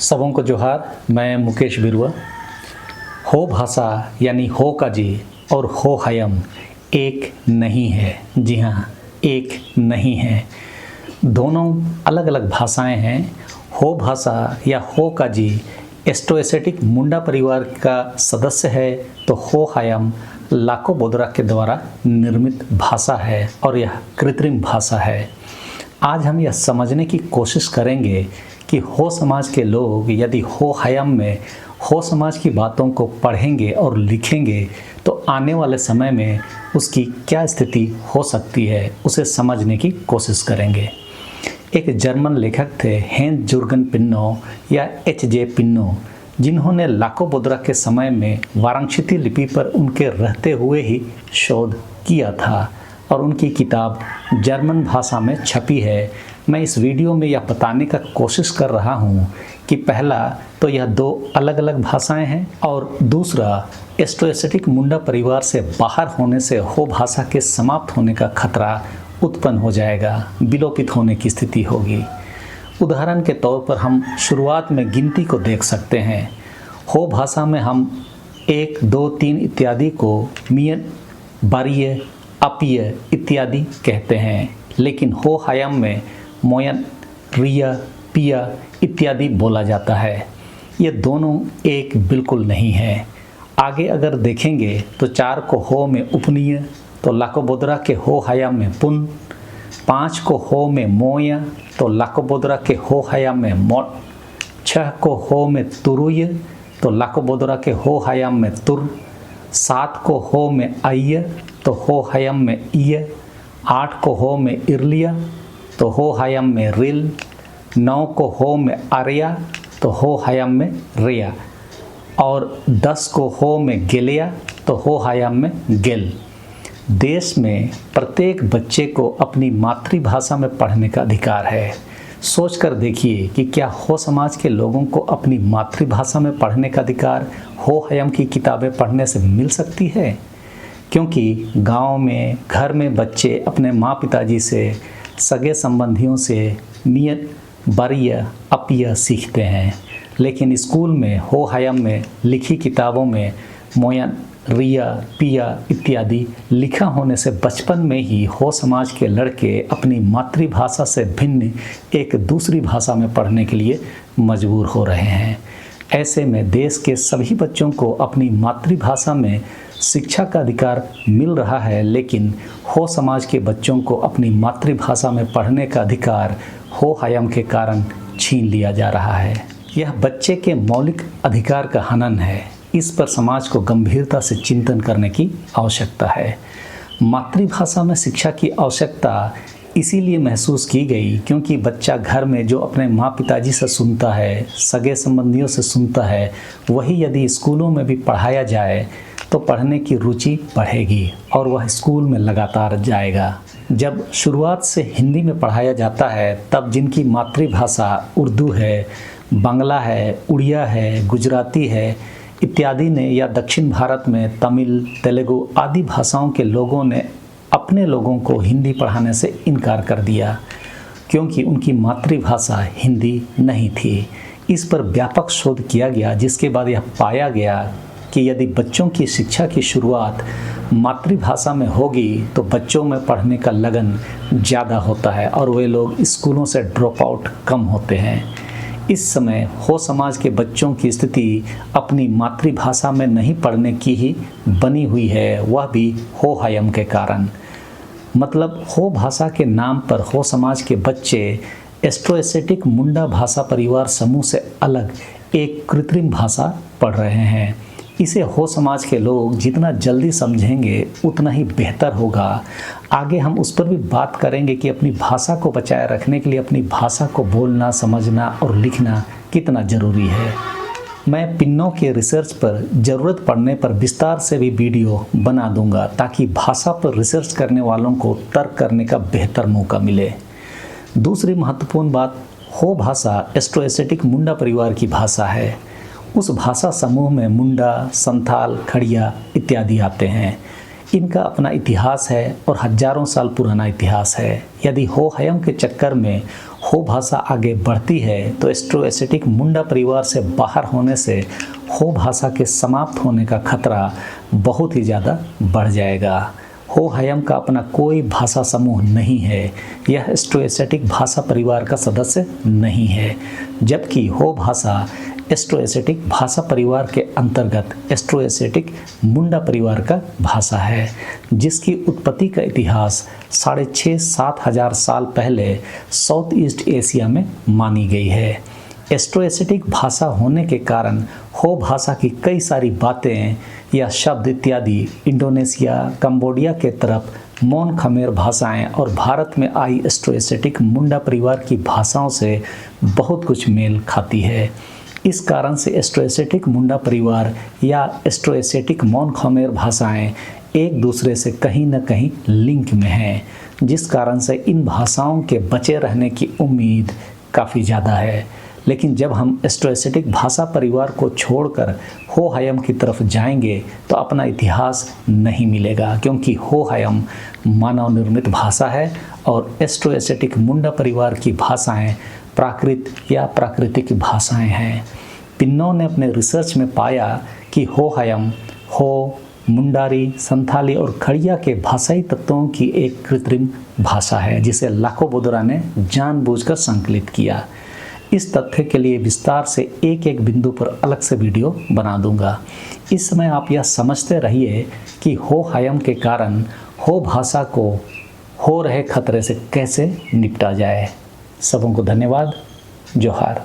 सबों को जोहार। मैं मुकेश बिरुआ। हो भाषा यानी हो का जी और हो हयम एक नहीं है। जी हाँ, एक नहीं है। दोनों अलग अलग भाषाएं हैं। हो भाषा या हो का जी एस्ट्रोएसेटिक मुंडा परिवार का सदस्य है, तो हो हयम लाको बोदरा के द्वारा निर्मित भाषा है और यह कृत्रिम भाषा है। आज हम यह समझने की कोशिश करेंगे कि हो समाज के लोग यदि हो हयम में हो समाज की बातों को पढ़ेंगे और लिखेंगे तो आने वाले समय में उसकी क्या स्थिति हो सकती है, उसे समझने की कोशिश करेंगे। एक जर्मन लेखक थे हेंस जुर्गन पिन्नो या एच.जे. पिन्नो, जिन्होंने लाको बोदरा के समय में वाराणसी लिपि पर उनके रहते हुए ही शोध किया था और उनकी किताब जर्मन भाषा में छपी है। मैं इस वीडियो में यह बताने का कोशिश कर रहा हूँ कि पहला तो यह दो अलग अलग भाषाएं हैं और दूसरा एस्ट्रोएसेटिक मुंडा परिवार से बाहर होने से हो भाषा के समाप्त होने का खतरा उत्पन्न हो जाएगा, विलोपित होने की स्थिति होगी। उदाहरण के तौर पर हम शुरुआत में गिनती को देख सकते हैं। हो भाषा में हम 1, 2, 3 इत्यादि को मियन, बारिय, अपिय इत्यादि कहते हैं, लेकिन हो हयम में मोयन, रिया, पिया इत्यादि बोला जाता है। ये दोनों एक बिल्कुल नहीं है। आगे अगर देखेंगे तो 4 को हो में उपनीय, तो लाको बोदरा के हो हयम में पुन। 5 को हो में मोय, तो लाको बोदरा के हो हयम में मोट। 6 को हो में तुरुय, तो लाको बोदरा के हो हयम में तुर। 7 को हो में अय, तो हो हयम में इय। 8 को हो में इरलिया, तो हो हयम में रिल। 9 को हो में आर्या, तो हो हयम में रिया। और 10 को हो में गेलिया, तो हो हयम में गेल। देश में प्रत्येक बच्चे को अपनी मातृभाषा में पढ़ने का अधिकार है। सोचकर देखिए कि क्या हो समाज के लोगों को अपनी मातृभाषा में पढ़ने का अधिकार हो हयम की किताबें पढ़ने से मिल सकती है? क्योंकि गांव में, घर में बच्चे अपने माँ पिताजी से, सगे संबंधियों से मियत, बारिय, अपिय सीखते हैं, लेकिन स्कूल में हो हयम में लिखी किताबों में मोयन, रिया, पिया इत्यादि लिखा होने से बचपन में ही हो समाज के लड़के अपनी मातृभाषा से भिन्न एक दूसरी भाषा में पढ़ने के लिए मजबूर हो रहे हैं। ऐसे में देश के सभी बच्चों को अपनी मातृभाषा में शिक्षा का अधिकार मिल रहा है, लेकिन हो समाज के बच्चों को अपनी मातृभाषा में पढ़ने का अधिकार हो हयम के कारण छीन लिया जा रहा है। यह बच्चे के मौलिक अधिकार का हनन है। इस पर समाज को गंभीरता से चिंतन करने की आवश्यकता है। मातृभाषा में शिक्षा की आवश्यकता इसीलिए महसूस की गई क्योंकि बच्चा घर में जो अपने माँ पिताजी से सुनता है, सगे संबंधियों से सुनता है, वही यदि स्कूलों में भी पढ़ाया जाए तो पढ़ने की रुचि बढ़ेगी और वह स्कूल में लगातार जाएगा। जब शुरुआत से हिंदी में पढ़ाया जाता है तब जिनकी मातृभाषा उर्दू है, बांग्ला है, उड़िया है, गुजराती है इत्यादि ने, या दक्षिण भारत में तमिल, तेलुगु आदि भाषाओं के लोगों ने अपने लोगों को हिंदी पढ़ाने से इनकार कर दिया क्योंकि उनकी मातृभाषा हिंदी नहीं थी। इस पर व्यापक शोध किया गया, जिसके बाद यह पाया गया कि यदि बच्चों की शिक्षा की शुरुआत मातृभाषा में होगी तो बच्चों में पढ़ने का लगन ज़्यादा होता है और वे लोग स्कूलों से ड्रॉप आउट कम होते हैं। इस समय हो समाज के बच्चों की स्थिति अपनी मातृभाषा में नहीं पढ़ने की ही बनी हुई है, वह भी हो हयम के कारण। मतलब हो भाषा के नाम पर हो समाज के बच्चे एस्ट्रोएसेटिक मुंडा भाषा परिवार समूह से अलग एक कृत्रिम भाषा पढ़ रहे हैं। इसे हो समाज के लोग जितना जल्दी समझेंगे उतना ही बेहतर होगा। आगे हम उस पर भी बात करेंगे कि अपनी भाषा को बचाए रखने के लिए अपनी भाषा को बोलना, समझना और लिखना कितना ज़रूरी है। मैं पिन्नो के रिसर्च पर ज़रूरत पड़ने पर विस्तार से भी वीडियो बना दूंगा ताकि भाषा पर रिसर्च करने वालों को तर्क करने का बेहतर मौका मिले। दूसरी महत्वपूर्ण बात, हो भाषा एस्ट्रोएसेटिक मुंडा परिवार की भाषा है। उस भाषा समूह में मुंडा, संथाल, खड़िया इत्यादि आते हैं। इनका अपना इतिहास है और हजारों साल पुराना इतिहास है। यदि हो हयम के चक्कर में हो भाषा आगे बढ़ती है तो एस्ट्रो एसेटिक मुंडा परिवार से बाहर होने से हो भाषा के समाप्त होने का खतरा बहुत ही ज़्यादा बढ़ जाएगा। हो हयम का अपना कोई भाषा समूह नहीं है, यह एस्ट्रो एसेटिक भाषा परिवार का सदस्य नहीं है, जबकि हो भाषा एस्ट्रो एसेटिक भाषा परिवार के अंतर्गत एस्ट्रो एसेटिक मुंडा परिवार का भाषा है, जिसकी उत्पत्ति का इतिहास 6,500-7 हज़ार साल पहले साउथ ईस्ट एशिया में मानी गई है। एस्ट्रो एसेटिक भाषा होने के कारण हो भाषा की कई सारी बातें या शब्द इत्यादि इंडोनेशिया, कंबोडिया के तरफ मोन खमेर भाषाएं और भारत में आई एस्ट्रो एसेटिक मुंडा परिवार की भाषाओं से बहुत कुछ मेल खाती है। इस कारण से एस्ट्रो एसेटिक मुंडा परिवार या एस्ट्रो एसेटिक मोन खमेर भाषाएं एक दूसरे से कहीं न कहीं लिंक में हैं, जिस कारण से इन भाषाओं के बचे रहने की उम्मीद काफ़ी ज़्यादा है। लेकिन जब हम एस्ट्रो एसेटिक भाषा परिवार को छोड़कर हो हयम की तरफ जाएंगे तो अपना इतिहास नहीं मिलेगा, क्योंकि हो हयम मानव निर्मित भाषा है और एस्ट्रो एसेटिक मुंडा परिवार की भाषाएं प्राकृत या प्राकृतिक भाषाएं हैं। पिन्नो ने अपने रिसर्च में पाया कि हो हयम हो, मुंडारी, संथाली और खड़िया के भाषाई तत्वों की एक कृत्रिम भाषा है, जिसे लाखो बोदरा ने जानबूझकर संकलित किया। इस तथ्य के लिए विस्तार से एक एक बिंदु पर अलग से वीडियो बना दूंगा। इस समय आप यह समझते रहिए कि हो हयम के कारण हो भाषा को हो रहे खतरे से कैसे निपटा जाए। सबों को धन्यवाद। जोहार।